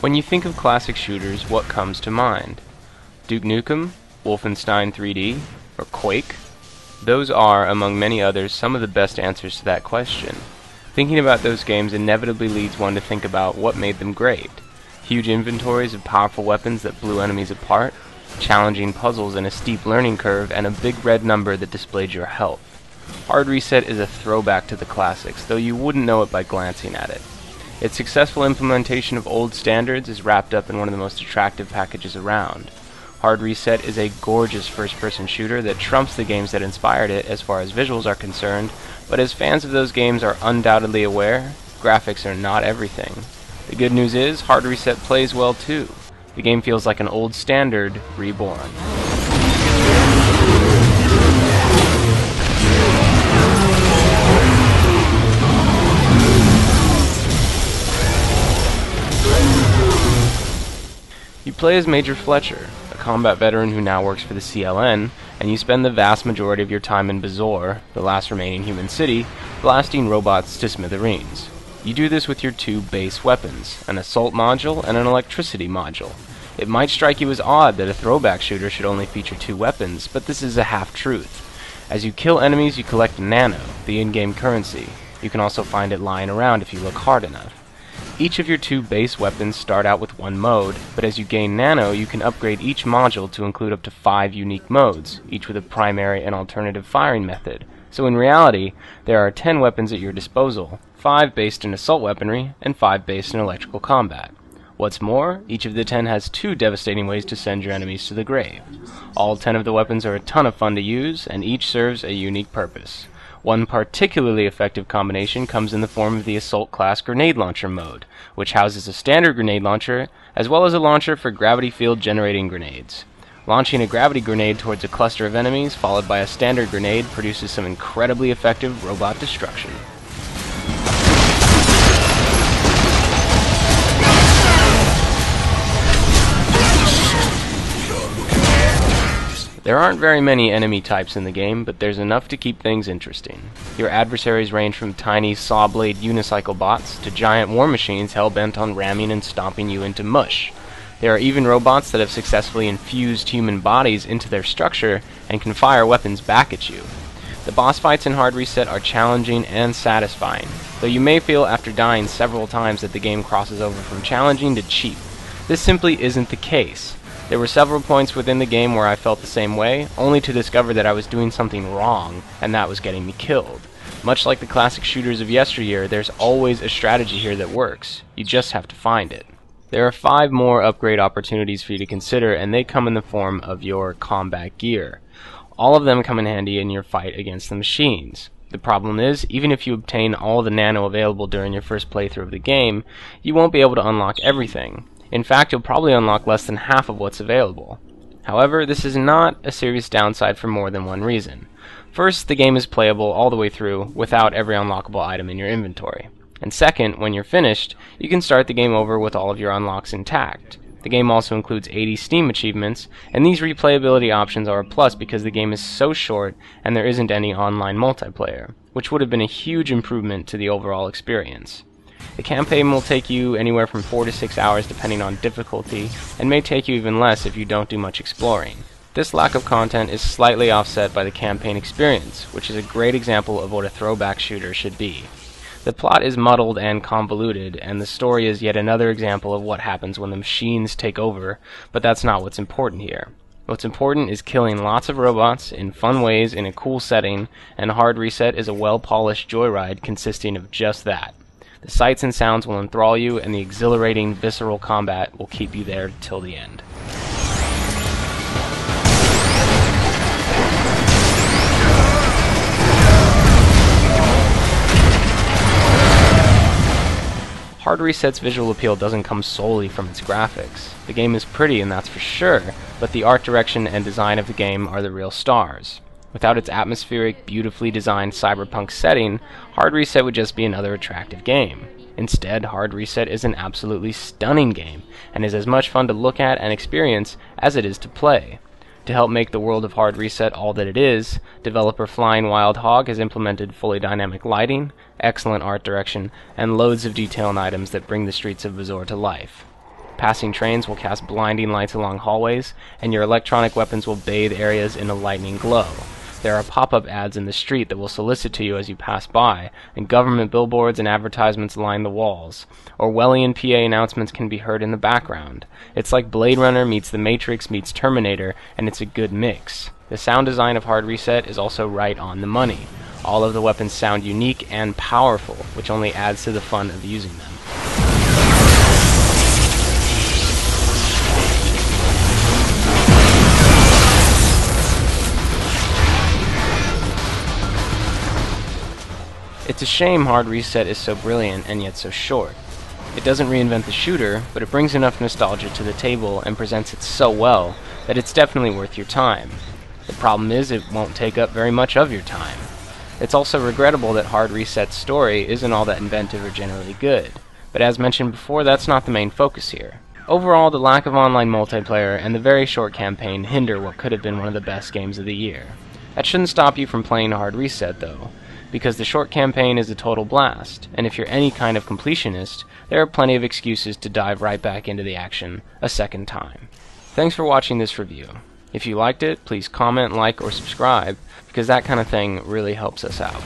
When you think of classic shooters, what comes to mind? Duke Nukem, Wolfenstein 3D, or Quake? Those are, among many others, some of the best answers to that question. Thinking about those games inevitably leads one to think about what made them great. Huge inventories of powerful weapons that blew enemies apart, challenging puzzles and a steep learning curve, and a big red number that displayed your health. Hard Reset is a throwback to the classics, though you wouldn't know it by glancing at it. Its successful implementation of old standards is wrapped up in one of the most attractive packages around. Hard Reset is a gorgeous first-person shooter that trumps the games that inspired it as far as visuals are concerned, but as fans of those games are undoubtedly aware, graphics are not everything. The good news is, Hard Reset plays well too. The game feels like an old standard reborn. You play as Major Fletcher, a combat veteran who now works for the CLN, and you spend the vast majority of your time in Bazor, the last remaining human city, blasting robots to smithereens. You do this with your two base weapons, an assault module and an electricity module. It might strike you as odd that a throwback shooter should only feature two weapons, but this is a half-truth. As you kill enemies, you collect nano, the in-game currency. You can also find it lying around if you look hard enough. Each of your two base weapons start out with one mode, but as you gain nano, you can upgrade each module to include up to 5 unique modes, each with a primary and alternative firing method. So in reality, there are 10 weapons at your disposal, 5 based in assault weaponry, and 5 based in electrical combat. What's more, each of the 10 has 2 devastating ways to send your enemies to the grave. All 10 of the weapons are a ton of fun to use, and each serves a unique purpose. One particularly effective combination comes in the form of the Assault Class Grenade Launcher mode, which houses a standard grenade launcher, as well as a launcher for gravity field generating grenades. Launching a gravity grenade towards a cluster of enemies, followed by a standard grenade, produces some incredibly effective robot destruction. There aren't very many enemy types in the game, but there's enough to keep things interesting. Your adversaries range from tiny saw-blade unicycle bots to giant war machines hell-bent on ramming and stomping you into mush. There are even robots that have successfully infused human bodies into their structure and can fire weapons back at you. The boss fights in Hard Reset are challenging and satisfying, though you may feel after dying several times that the game crosses over from challenging to cheap. This simply isn't the case. There were several points within the game where I felt the same way, only to discover that I was doing something wrong, and that was getting me killed. Much like the classic shooters of yesteryear, there's always a strategy here that works. You just have to find it. There are 5 more upgrade opportunities for you to consider, and they come in the form of your combat gear. All of them come in handy in your fight against the machines. The problem is, even if you obtain all the nano available during your first playthrough of the game, you won't be able to unlock everything. In fact, you'll probably unlock less than half of what's available. However, this is not a serious downside for more than one reason. First, the game is playable all the way through without every unlockable item in your inventory. And second, when you're finished, you can start the game over with all of your unlocks intact. The game also includes 80 Steam achievements, and these replayability options are a plus because the game is so short and there isn't any online multiplayer, which would have been a huge improvement to the overall experience. The campaign will take you anywhere from 4 to 6 hours depending on difficulty, and may take you even less if you don't do much exploring. This lack of content is slightly offset by the campaign experience, which is a great example of what a throwback shooter should be. The plot is muddled and convoluted, and the story is yet another example of what happens when the machines take over, but that's not what's important here. What's important is killing lots of robots in fun ways in a cool setting, and Hard Reset is a well-polished joyride consisting of just that. The sights and sounds will enthrall you, and the exhilarating, visceral combat will keep you there till the end. Hard Reset's visual appeal doesn't come solely from its graphics. The game is pretty, and that's for sure, but the art direction and design of the game are the real stars. Without its atmospheric, beautifully designed cyberpunk setting, Hard Reset would just be another attractive game. Instead, Hard Reset is an absolutely stunning game, and is as much fun to look at and experience as it is to play. To help make the world of Hard Reset all that it is, developer Flying Wild Hog has implemented fully dynamic lighting, excellent art direction, and loads of detail and items that bring the streets of Bazor to life. Passing trains will cast blinding lights along hallways, and your electronic weapons will bathe areas in a lightning glow. There are pop-up ads in the street that will solicit to you as you pass by, and government billboards and advertisements line the walls. Orwellian PA announcements can be heard in the background. It's like Blade Runner meets The Matrix meets Terminator, and it's a good mix. The sound design of Hard Reset is also right on the money. All of the weapons sound unique and powerful, which only adds to the fun of using them. It's a shame Hard Reset is so brilliant and yet so short. It doesn't reinvent the shooter, but it brings enough nostalgia to the table and presents it so well that it's definitely worth your time. The problem is it won't take up very much of your time. It's also regrettable that Hard Reset's story isn't all that inventive or generally good, but as mentioned before, that's not the main focus here. Overall, the lack of online multiplayer and the very short campaign hinder what could have been one of the best games of the year. That shouldn't stop you from playing Hard Reset though, because the short campaign is a total blast, and if you're any kind of completionist, there are plenty of excuses to dive right back into the action a second time. Thanks for watching this review. If you liked it, please comment, like, or subscribe, because that kind of thing really helps us out.